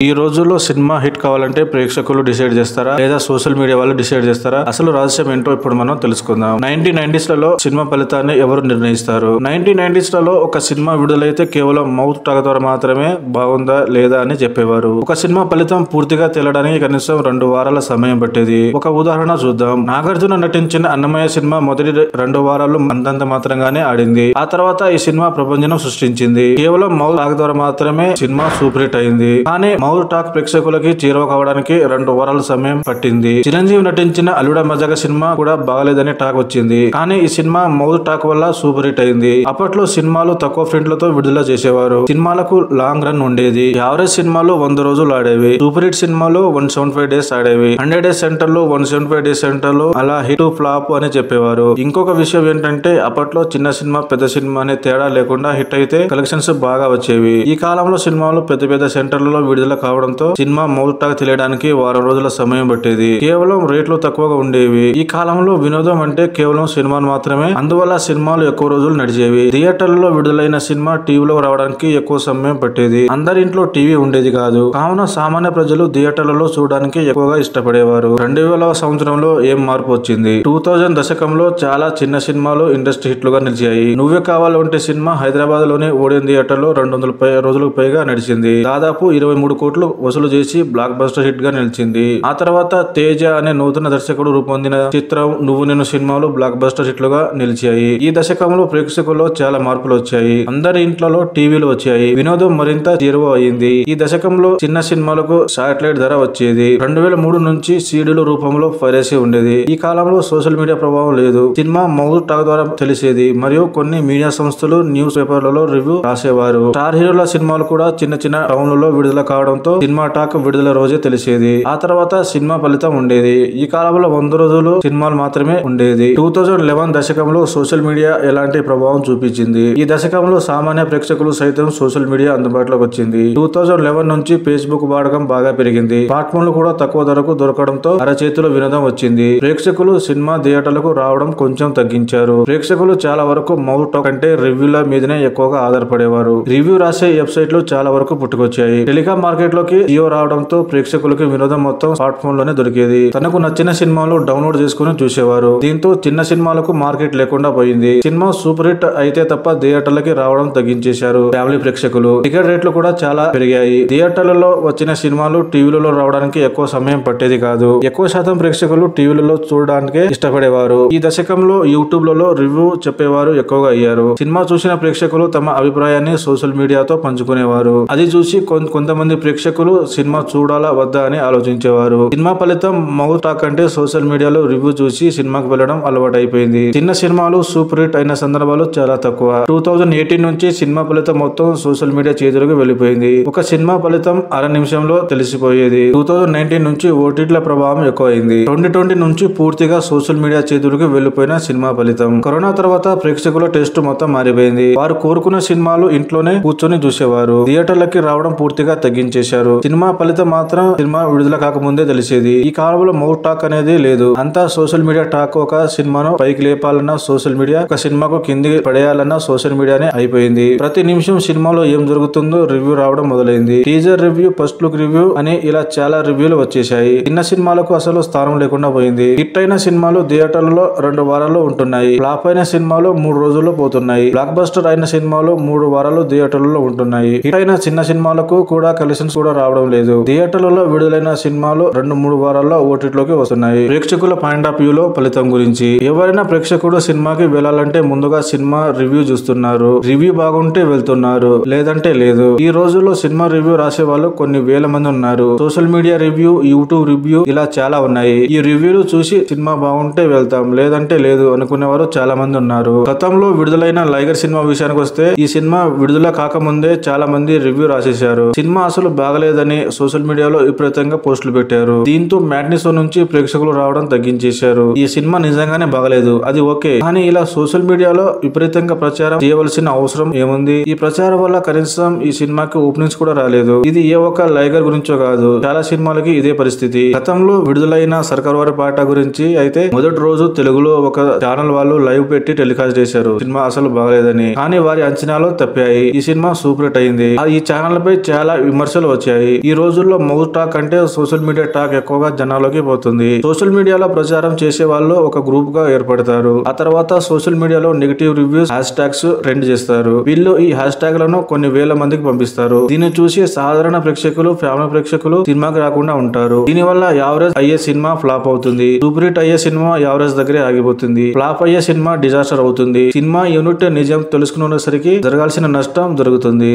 ఈ రోజుల్లో cinema hit కావాలంటే ప్రేక్షకులు డిసైడ్ చేస్తారా లేదా సోషల్ మీడియా వాళ్ళు డిసైడ్ చేస్తారా? అసలు రహస్యం ఏంటో ఇప్పుడు మనం తెలుసుకుందాం. 1990s లలో సినిమా ఫలితాన్ని ఎవరు నిర్ణయిస్తారు? 1990s లలో ఒక సినిమా విడుదలైతే కేవలం మౌత్ టాక్ ద్వారా మాత్రమే బాగుందా లేదా అని చెప్పేవారు. ఒక సినిమా ఫలితం పూర్తిగా తేలడానికి కనీసం 2 వారాల సమయం పట్టేది. ఒక ఉదాహరణ చూద్దాం. నాగార్జున నటించిన అన్నమయ్య సినిమా మొదటి 2 వారాలు అంతంత మాత్రంగానే ఆడింది. ఆ తర్వాత ఈ సినిమా ప్రపంచం సృష్టించింది. కేవలం మౌత్ టాక్ ద్వారా మాత్రమే సినిమా సూపర్ హిట్ అయింది. కానీ మౌత్ టాక్ ప్రేక్షకులకి చేరువ కావడానికి 2 వారాల సమయం పట్టింది. చిరంజీవి నటించిన అల్లుడా మజాగా సినిమా కూడా బాగలేదని టాక్ వచ్చింది. కానీ ఈ సినిమా మౌత్ టాక్ వల్ల సూపర్ హిట్ అయింది. అప్పట్లో సినిమాలు తక్కువ ఫ్రెండ్లతో విడుదల చేసేవారు. సినిమాలకు లాంగ్ రన్ ఉండేది. యావరేజ్ సినిమాలు 100 రోజులు ఆడేవి. సూపర్ హిట్ సినిమాలు 175 డేస్ ఆడేవి. 100 డేస్ సెంటర్లు 175 డేస్ సెంటర్లు అలా హిట్ ఫ్లాప్ అని చెప్పేవారు. ఇంకొక విషయం ఏంటంటే అప్పట్లో చిన్న సినిమా పెద్ద సినిమా అనే తేడా లేకుండా హిట్ అయితే కలెక్షన్స్ బాగా వచ్చేవి. ఈ కాలంలో సినిమాలు పెద్ద పెద్ద సెంటర్లలో విడుదల కావడంతో సినిమా మౌత్ టాక్ తెలియడానికి వారం రోజుల సమయం పట్టేది. కేవలం రేట్లు తక్కువగా ఉండేవి. ఈ కాలంలో వినోదం అంటే కేవలం సినిమాలు మాత్రమే. అందువల్ల సినిమాలు ఎక్కువ రోజులు నడిచేవి. థియేటర్లలో విడుదలైన సినిమా టీవీలో రావడానికి ఎక్కువ సమయం పట్టేది. అందరి ఇంట్లో టీవీ ఉండేది కాదు. కావున సామాన్య ప్రజలు థియేటర్లలో చూడడానికి ఎక్కువగా ఇష్టపడేవారు. 2000వ సంవత్సరంలో ఏం మార్పు వచ్చింది? 2000 దశకంలో చాలా చిన్న సినిమాలు ఇండస్ట్రీ హిట్లుగా నిలిచాయి. నువ్వే కావాలి అంటే సినిమా హైదరాబాద్ లోని ఓడియన్ థియేటర్ లో 200 రోజులకు పైగా నడిచింది. దాదాపు 23 కోట్లు వసూలు చేసి బ్లాక్ బస్టర్ హిట్ గా నిలిచింది. ఆ తర్వాత తేజ అనే నూతన దర్శకుడు రూపొందిన చిత్రం నువ్వు నేను సినిమాలు బ్లాక్ బస్టర్ హిట్లుగా నిలిచాయి. ఈ దశకంలో ప్రేక్షకుల్లో చాలా మార్పులు వచ్చాయి. అందరి ఇంట్లో టీవీలు వచ్చాయి. వినోదం మరింత చేరువ అయింది. ఈ దశకంలో చిన్న సినిమాలకు శాటిలైట్ ధర వచ్చేది. 2003 నుంచి సీడీల రూపంలో పైరసీ ఉండేది. ఈ కాలంలో సోషల్ మీడియా ప్రభావం లేదు. సినిమా మౌత్ టాక్ ద్వారా తెలిసేది. మరియు కొన్ని మీడియా సంస్థలు న్యూస్ పేపర్లలో రివ్యూ రాసేవారు. స్టార్ హీరోల సినిమాలు కూడా చిన్న చిన్న టౌన్లలో విడుదల కావడంతో సినిమా టాక్ విడుదల రోజే తెలిసేది. ఆ తర్వాత సినిమా ఫలితం ఉండేది. ఈ కాలంలో 100 రోజులు సినిమాలు మాత్రమే ఉండేది. 2011 దశకంలో సోషల్ మీడియా ఎలాంటి ప్రభావం చూపించింది? ఈ దశకంలో సామాన్య ప్రేక్షకులు సైతం సోషల్ మీడియా అందుబాటులోకి వచ్చింది. 2011 నుంచి ఫేస్బుక్ వాడకం బాగా పెరిగింది. స్మార్ట్ ఫోన్లు కూడా తక్కువ ధరకు దొరకడంతో అరచేతిలో వినోదం వచ్చింది. ప్రేక్షకులు సినిమా థియేటర్లకు రావడం కొంచెం తగ్గించారు. ప్రేక్షకులు చాలా వరకు మౌత్ టాక్ అంటే రివ్యూల మీదనే ఎక్కువగా ఆధారపడేవారు. రివ్యూ రాసే వెబ్సైట్లు చాలా వరకు పుట్టుకొచ్చాయి. టెలికాం మార్కెట్ లోకి జియో రావడంతో ప్రేక్షకులకి వినోదం మొత్తం స్మార్ట్ ఫోన్ లోనే దొరికేది. తనకు నచ్చిన సినిమాలు డౌన్లోడ్ చేసుకుని చూసేవారు. దీంతో చిన్న సినిమాలకు మార్కెట్ లేకుండా పోయింది. సినిమా సూపర్ హిట్ అయితే తప్ప థియేటర్లకి రావడం తగ్గించేశారు ఫ్యామిలీ ప్రేక్షకులు. టికెట్ రేట్లు కూడా చాలా పెరిగాయి. థియేటర్లలో వచ్చిన సినిమాలు టీవీలలో రావడానికి ఎక్కువ సమయం పట్టేది కాదు. ఎక్కువ శాతం ప్రేక్షకులు టీవీలలో చూడడానికి ఇష్టపడేవారు. ఈ దశకంలో యూట్యూబ్ లలో రివ్యూ చెప్పేవారు ఎక్కువగా అయ్యారు. సినిమా చూసిన ప్రేక్షకులు తమ అభిప్రాయాన్ని సోషల్ మీడియాతో పంచుకునేవారు. అది చూసి కొంతమంది ప్రేక్షకులు సినిమా చూడాలా వద్దా అని ఆలోచించేవారు. సినిమా ఫలితం మౌత్ టాక్ అంటే సోషల్ మీడియాలో రివ్యూ చూసి సినిమాకి వెళ్లడం అలవాటు అయిపోయింది. చిన్న సినిమాలు సూపర్ హిట్ అయిన సందర్భాలు చాలా తక్కువ. 2018 నుంచి సినిమా ఫలితం మొత్తం సోషల్ మీడియా చేతులకు వెళ్లిపోయింది. ఒక సినిమా ఫలితం అర నిమిషంలో తెలిసిపోయేది. 2019 నుంచి ఓటీటీల ప్రభావం ఎక్కువైంది. 2020 నుంచి పూర్తిగా సోషల్ మీడియా చేతులకు వెళ్లిపోయిన సినిమా ఫలితం. కరోనా తర్వాత ప్రేక్షకుల టేస్ట్ మొత్తం మారిపోయింది. వారు కోరుకున్న సినిమాలు ఇంట్లోనే కూర్చొని చూసేవారు. థియేటర్లకి రావడం పూర్తిగా తగ్గించేశారు. సినిమా ఫలితం మాత్రం సినిమా విడుదల కాకముందే తెలిసేది. ఈ కాలంలో మౌత్ టాక్ అనేది లేదు. అంతా సోషల్ మీడియా టాక్. ఒక సినిమాను పైకి లేపాలన్నా సోషల్ మీడియా, ఒక సినిమాకు కింది పడేయాలన్నా సోషల్ మీడియానే అయిపోయింది. ప్రతి నిమిషం సినిమాలో ఏం జరుగుతుందో రివ్యూ రావడం మొదలైంది. Teaser review, first look review అని ఇలా చాలా రివ్యూలు వచ్చేసాయి. చిన్న సినిమాలకు అసలు స్థానం లేకుండా పోయింది. హిట్ అయిన సినిమాలు థియేటర్లలో 2 వారాల్లో ఉంటున్నాయి. ఫ్లాప్ అయిన సినిమాలు 3 రోజుల్లో పోతున్నాయి. బ్లాక్ బస్టర్ అయిన సినిమాలు 3 వారాలు థియేటర్లలో ఉంటున్నాయి. హిట్ అయిన చిన్న సినిమాలకు కూడా కలెక్షన్స్ కూడా రావడం లేదు. థియేటర్లలో విడుదలైన సినిమాలు 2-3 వారాల్లో ఓటీటీలోకి వస్తున్నాయి. ప్రేక్షకుల పాయింట్ ఆఫ్ వ్యూ లో ఫలితం గురించి. ఎవరైనా ప్రేక్షకుడు సినిమాకి వెళ్లాలంటే ముందుగా సినిమా రివ్యూ చూస్తున్నారు. రివ్యూ బాగుంటే వెళ్తున్నారు, లేదంటే లేదు. ఈ రోజుల్లో సినిమా రివ్యూ రాసే వాళ్ళు కొన్ని వేల మంది ఉన్నారు. Social media review, YouTube review ఇలా చాలా ఉన్నాయి. ఈ రివ్యూలు చూసి సినిమా బాగుంటే వెళ్తాం, లేదంటే లేదు అనుకునేవారు చాలా మంది ఉన్నారు. గతంలో విడుదలైన లైగర్ సినిమా విషయానికి వస్తే ఈ సినిమా విడుదల కాకముందే చాలా మంది రివ్యూ రాసేశారు. సినిమా అసలు బాగలేదని సోషల్ మీడియాలో విపరీతంగా పోస్టులు పెట్టారు. దీంతో మ్యాట్నీ షో నుంచి ప్రేక్షకులు రావడం తగ్గించేశారు. ఈ సినిమా నిజంగానే బాగలేదు, అది ఓకే, కానీ ఇలా సోషల్ మీడియాలో విపరీతంగా ప్రచారం చేయవలసిన అవసరం ఏముంది? ఈ ప్రచారం వల్ల కనీసం ఈ సినిమాకి ఓపెనింగ్స్ కూడా రాలేదు. ఇది ఏ ఒక్క లైగర్ గురించో కాదు, చాలా సినిమాలకి ఇదే పరిస్థితి. గతంలో విడుదలైన సర్కార్ వారి పాట గురించి అయితే మొదటి రోజు తెలుగులో ఒక ఛానల్ వాళ్ళు లైవ్ పెట్టి టెలికాస్ట్ చేశారు. సినిమా అసలు బాగలేదని. కానీ వారి అంచనాలు తప్పాయి. ఈ సినిమా సూపర్ హిట్ అయింది. ఈ ఛానల్ పై చాలా విమర్శలు విమర్శలు వచ్చాయి. ఈ రోజుల్లో మౌత్ టాక్ అంటే సోషల్ మీడియా టాక్ ఎక్కువగా జనాల్లోకి పోతుంది. సోషల్ మీడియాలో ప్రచారం చేసే వాళ్ళు ఒక గ్రూప్ గా ఏర్పడతారు. ఆ తర్వాత సోషల్ మీడియాలో negative reviews hash tags trend చేస్తారు. వీళ్ళు ఈ హ్యాష్ ట్యాగ్ లను కొన్ని వేల మందికి పంపిస్తారు. దీన్ని చూసి సాధారణ ప్రేక్షకులు, ఫ్యామిలీ ప్రేక్షకులు సినిమాకి రాకుండా ఉంటారు. దీనివల్ల యావరేజ్ అయ్యే సినిమా ఫ్లాప్ అవుతుంది. సూపర్ హిట్ అయ్యే సినిమా యావరేజ్ దగ్గరే ఆగిపోతుంది. ఫ్లాప్ అయ్యే సినిమా డిజాస్టర్ అవుతుంది. సినిమా యూనిట్ నిజం తెలుసుకునేసరికి జరగాల్సిన నష్టం జరుగుతుంది.